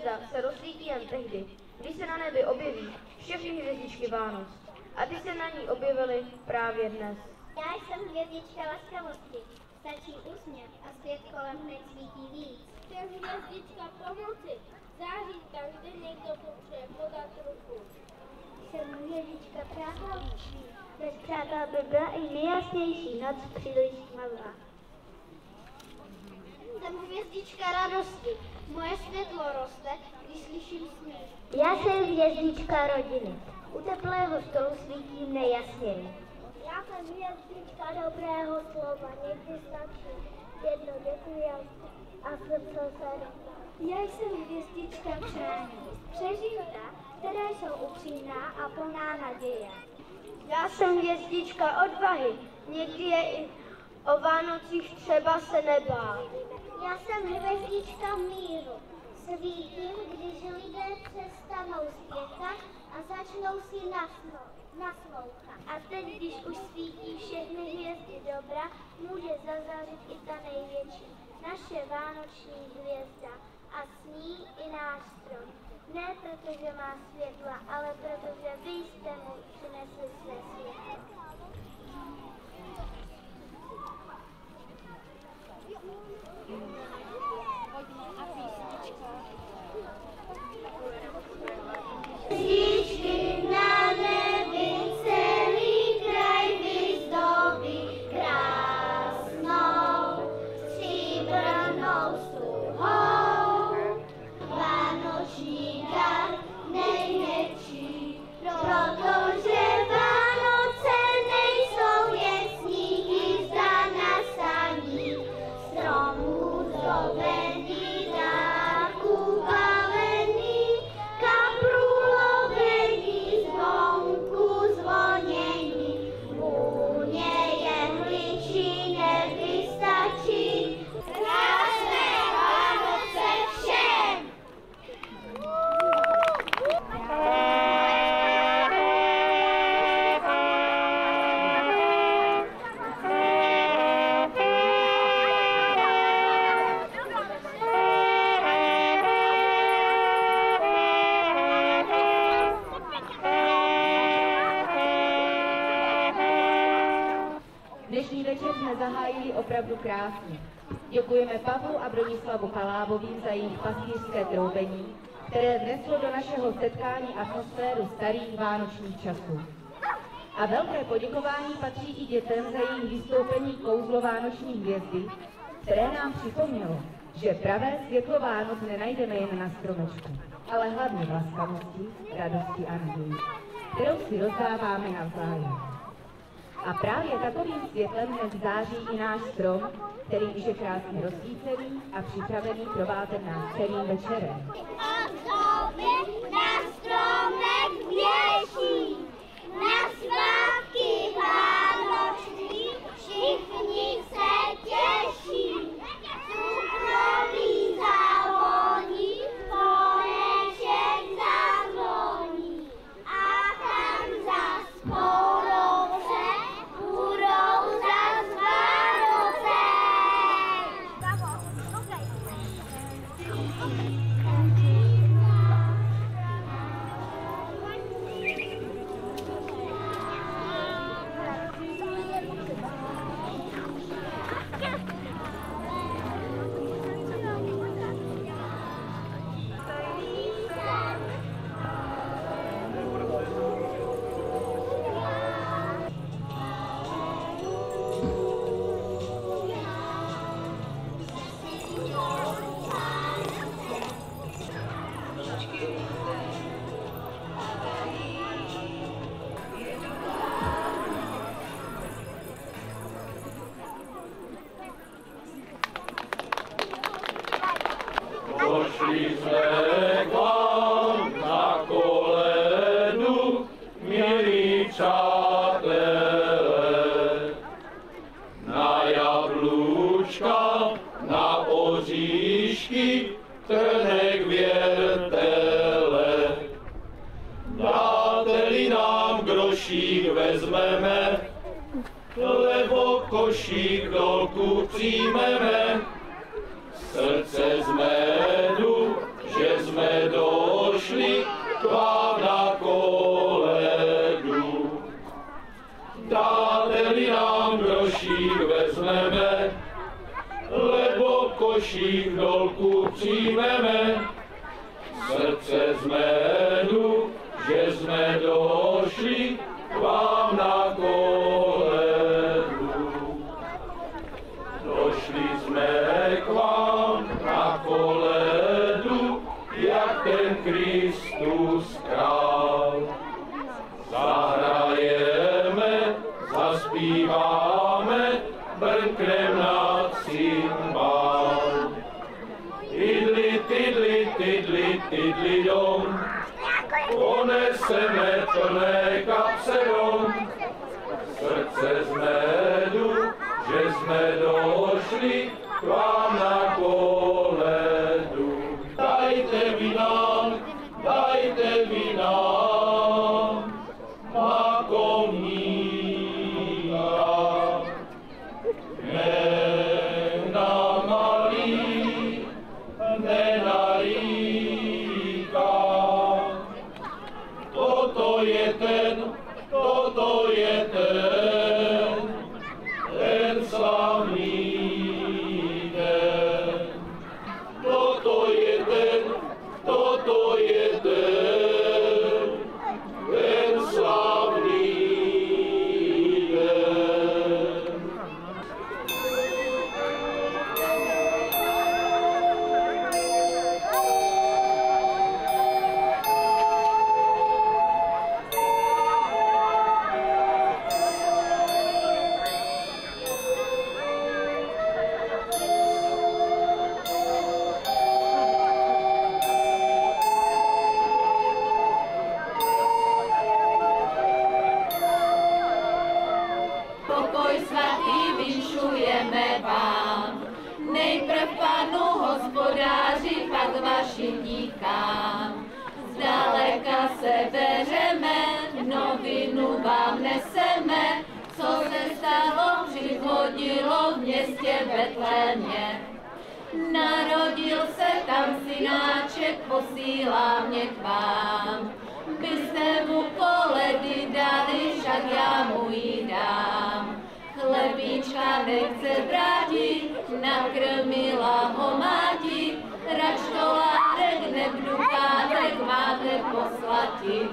hvězda se rozsvítí jen tehdy, když se na nebi objeví všechny hvězdičky Vánoc. A ty se na ní objevily právě dnes. Já jsem hvězdička laskavosti. Stačí úsměv a svět kolem hned svítí víc. Jsem hvězdička pomoci. Září tam, kde někdo potřebuje podat ruku. Jsem hvězdička přátelství. Bez přátel by byla i nejjasnější noc příliš tmavá. Jsem hvězdička radosti. Moje světlo roste, když slyším smích. Já jsem hvězdička rodiny. U teplého stolu svítím nejjasněji. Já jsem hvězdička dobrého slova. Někdy stačí jedno děkuji a srdce se roztá. Já jsem hvězdička přání. Přežívka, které jsou upřímná a plná naděje. Já jsem hvězdička odvahy. Někdy je i o Vánocích třeba se nebát. Já jsem hvězdička míru. Svítím, když lidé přestanou spěchat a začnou si naslouchat. A teď, když už svítí všechny hvězdy dobra, může zazářit i ta největší, naše vánoční hvězda. A s ní i náš strom. Ne protože má světla, ale protože vy jste mu přinesli své světlo. Hvězdičky na nebi celý kraj vyzdobí krásnou stříbrnou stuhou. Vánoční dar největší, protože Vánoce nejsou jen sníh, jízda na saních, stromů zdobený, dárků balený, kaprů lovený, zvonku zvonění, vůně jehličí nevystačí. Krásné Vánoce všem! Dnešní večer jsme zahájili opravdu krásně. Děkujeme Pavlu a Bronislavu Chalábovým za jejich pastýřské troubení, které vneslo do našeho setkání atmosféru starých vánočních časů. A velké poděkování patří i dětem za jejich vystoupení kouzlo vánoční hvězdy, které nám připomnělo, že pravé světlo Vánoc nenajdeme jen na stromečku, ale hlavně v laskavosti, radosti a naději, kterou si rozdáváme navzájem. A právě takovým světlem dnes září i náš strom, který už je krásně rozsvícený a připravený provádět nás celým večerem. Ozdoby na stromek věší, na svátky vánoční všichni se těší. Cukroví zavoní, koneček zazvoní a tam zas po roce budou zas Vánoce. Pošli jsme k vám na koledu, milí přátelé, na jablůčka, na oříšky, trnek věrtele. Dáte-li nám grošík, vezmeme, lebo košík dolku přijmeme. Srdce z medu, že jsme došli k vám na koledu. Dáte-li nám grošík, vezmeme, lebo košík dolku přijmeme. Srdce z medu, že jsme došli k vám na koledu. Došli jsme k vám na koledu, jak ten Kristus král. Zahrajeme, zaspíváme, brnknem na cymbál. Tidli, tidli, tidli, tidli dom, poneseme plné kapse dom. Srdce z medu, že jsme došli k vám na koledu. Dajte vy nám, makovníka. Ne na malý, ne na rýka. Toto je ten slavný den. Toto je ten slavný den. Pokoj svatý vinšujeme vám, nejprv Panu hospodáři, pak vašim díkám. Zdaleka se bereme, novinu vám neseme, co se stalo, přihodilo v městě Betlémě. Narodil se tam synáček, posílá mě k vám. Byste mu koledy dali, však já mu ji dám. Chlebíčka nechce vrátit, nakrmila ho máti, račtolárek nebdukátek máte poslati.